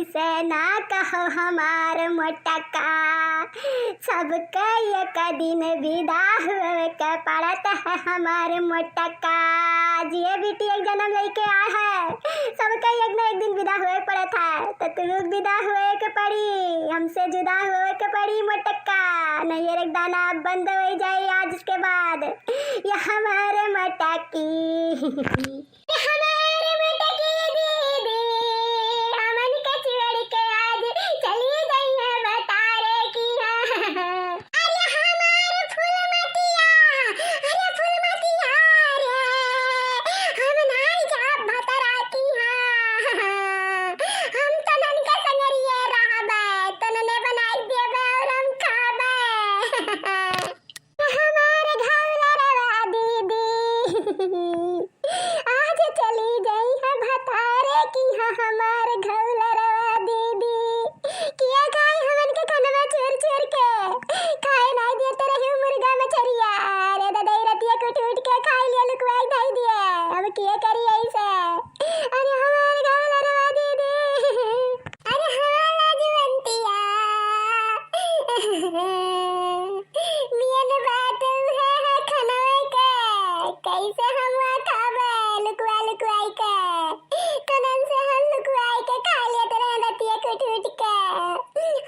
ऐसे ना कहो हमार मोटका, सबके एक दिन विदा हुए के पड़त है हमार मोटका। जिए बेटी एक जन्म लेके आए है, सबके एक ना एक दिन विदा हुए पड़त है, तो तुम विदा हुए के पड़ी, हमसे जुदा हुए के पड़ी मोटका। नहीं एक दाना बंद हो जाए आज के बाद, ये हमारे मोटकी हमारे मोटकी दीदी हमन के चिड़ के आज चली गई है बतारे की। अरे हमारे फूलमतिया, अरे फूलमतिया रे, हम नहीं जा भतरा की। हम तनन के संगरिए रहबे, तनने बनाई देबे और हम खाबे। हमारे घरवा दीदी आज चली गई है भतारे की। हमार घरवा दीदी किया खाई हमन के खाना चोर चोर के खाए नहीं देते रही मुर्गा मछरिया। अरे दादा रतिया कुट उठ के खाई लिया, लुकवाई नहीं दिए, अब किया करी ऐसे। अरे हमार घरवा दीदी, अरे हमार लाजवंतिया मियन बात है खाना के कैसे हम खाबे लुकवा लुकवाई के, कनन से हम लुकवाई के खा लिया तेरे रतिया कुट उठ के।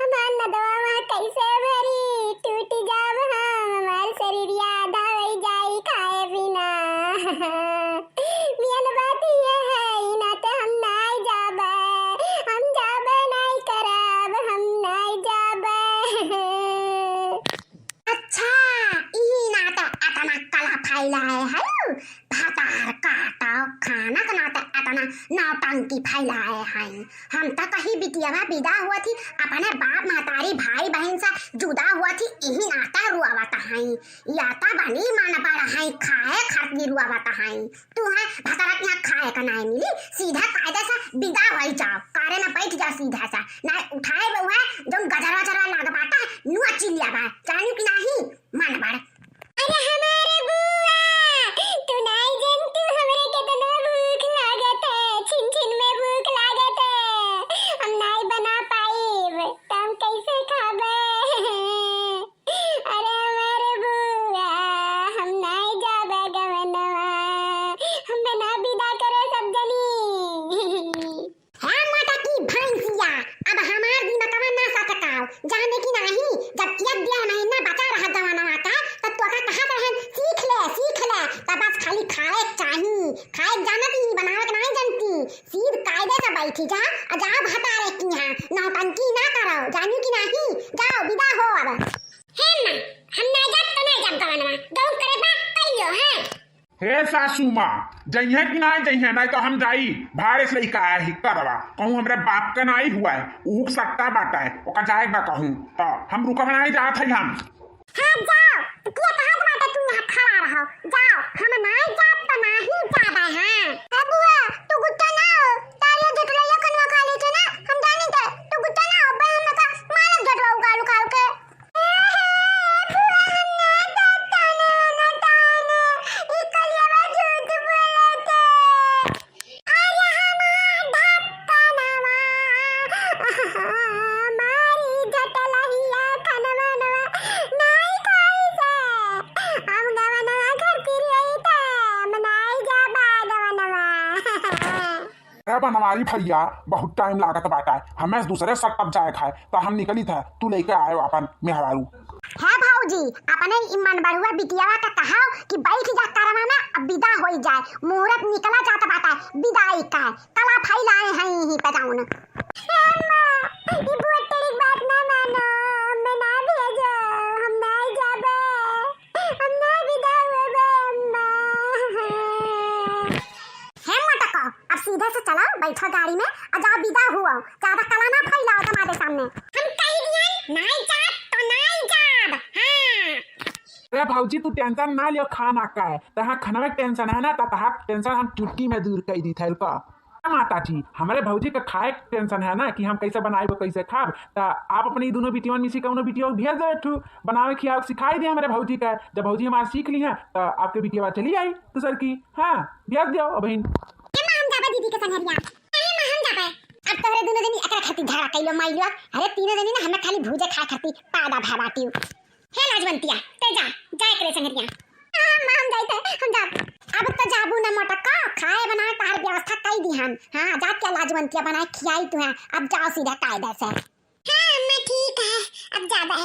हमार नदवा वहाँ कैसे भरी टूट जाब हम, हमार शरीरिया आधा हो जाई खाए बिना। मियन बात ये है ई नाते हम नहीं जाबे, हम जाबे नहीं करब, हम नहीं जाबे। अच्छा ई नाते अतना कला फैला है भातार काटा खाना का नाते अतना नौटंकी फैलाए हैं। हम तो कहीं बिटियावा विदा हुआ थी, अपने बाप महतारी भाई बहन से जुदा हुआ थी, यही नाता रुआवता है। याता बनी मन पड़ा है खाए खातिर रुआवता है। तू है भातारा के यहाँ खाए का नहीं मिली, सीधा कायदे से विदा हो जाओ, कारे ना बैठ जा सीधा सा, ना उठाए बहु है जो गजरा जरा लाग पाता है नुआ चिल्लिया बा जानी कि नहीं मन बड़। अरे हमारे बुआ तू नहीं जानती हमरे कितना भूख लागत है, छिन छिन में भूख लागत है, हम नहीं बना पाई तो हम कैसे खाबे। अरे हमारे बुआ हम नहीं जाबे गवनवा, हम बना विदा करे सब जनी। हाँ मोटा की भैंसिया, अब हमार दिन कवा ना सकताओ जाने की नहीं, जब किया दिया महीना बचा रहा गवनवा का तब तो का कहा रहन सीख ले तब बस खाली खाए चाहिए, खाए जानत ही बनावे के नहीं जानती, सीध कायदे से बैठी जा और जा भतारे की यहाँ नौटंकी ना करो जानी कि नहीं, जाओ विदा हो अब। है ना हम नहीं जात तो नहीं जात गवनवा गौ करे बा कहियो है। हे सासू माँ जइहे कि नहीं जइहे, नहीं तो हम जाई भाड़े से लेकर आया ही करवा कहूँ हमरे बाप का नहीं हुआ है, उग सकता बाटा है ओका जाए बा कहूँ तो हम रुकब नहीं जात है हम। हाँ जाओ, तो क्या कहा बाटे तू यहाँ खड़ा रहो, जाओ हम नहीं जात तो नहीं जाबे। हाँ बुआ तू गुस्सा ना हो, तालियो झटलाइयो कनवा खा लेते ना, हम जानी थे तू गुस्सा ना हो बे, हम का मारब झटवा उकाल उकाल के। बुआ हम ना जाता ना ताने ई कलियावा झूठ बोलते। अरे हमार धक्का नवा मारी झटलाइया कनवा नवा नहीं खाई से, हम गवनवा घर फिर रही थे, हम नहीं जाबे गवनवा। अरे बनवारी भैया बहुत टाइम लागत बाटा है, हमें दूसरे सट तब जाए खाए तो हम निकली थे, तू लेके आयो अपन मेहरारू। है भाऊजी अपने ईमान बढ़ुआ बिटियावा का कहा कि बैठ जा करवा में अब विदा हो जाए, मुहूर्त निकला जाता बाटा है विदाई का कला फैलाए हैं यहीं पे जाऊन। ये बहुत बड़ी बात ना मानो, मैं ना भेजो, हम नहीं जाबे, हम ना विदा होबे अम्मा। है मोटका अब सीधे से चलो बैठो गाड़ी में और जाओ विदा हुआ, ज्यादा कला ना फैलाओ तुम्हारे सामने। हम कह दिए नहीं जात तो नहीं जाब। हाँ अरे भाऊजी तू टेंशन ना लियो, खाना का है तहाँ खाना टेंशन है ना, तहाँ टेंशन हम चुटकी में दूर कर दी थे का माता जी। हमारे भौजी का खाए टेंशन है ना कि हम कैसे बनाए कैसे खाब, तो आप अपनी दोनों बिटियों मिसी कौनो बिटियों भेज दे ठू बनावे खिया सिखाई दिया हमारे भौजी का, जब भौजी हमारे सीख ली है तो आपके बिटिया चली आई दूसर की। हाँ भेज दियो बहन दीदी के संगरिया हम जाबे, अब तोहरे दोनों जनी एकरा खाती झगड़ा कइलो माइलो। अरे तीनों जनी ना हमें खाली भूजे खाए खाती पादा भाबाती। हे लाजवंतिया ते जा करे संगरिया। हम जाते हम जा। अब तो जाबू ना मटका खाए बना तार व्यवस्था कई दी हम। हां जा के लाजवंतिया बनाए खियाई तू है। अब जाओ सीधा कायदा से। हां मैं ठीक है अब जा बे।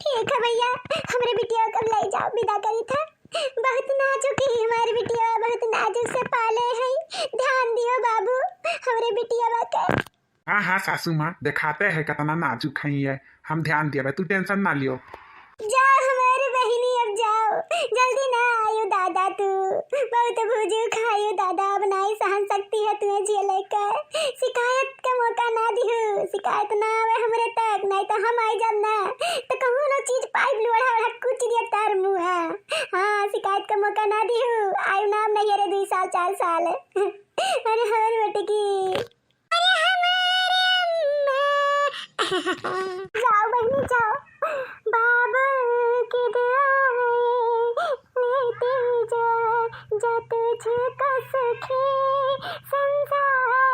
ठीक है भैया हमरे बिटिया को ले जाओ विदा करी था। बहुत नाजुक है हमारी बिटिया बहुत नाजुक से पाले है। ध्यान दियो बाबू हमरे बिटिया के। हाँ हाँ सासू माँ दिखाते हैं कितना नाजुक है। हम ध्यान दिया तू टेंशन ना लियो। जाओ हमारी बहनी अब जाओ जल्दी ना आयो दादा तू बहुत भूजू खायो दादा अब नहीं सहन सकती है तुम्हें झेले कर। शिकायत का मौका ना दियो शिकायत ना आवे हमरे तक नहीं तो हम आई जब ना तो कहूँ ना चीज पाइप लोढ़ा ओढ़ा कुछ दिया तार मुँह है। हाँ शिकायत का मौका ना दियो आयु नाम नहीं अरे 2 साल 4 साल अरे हमारी बेटे की जाओ बहनी जाओ बाबा की दुआएं लेते जा जा तुझे का सखी संसार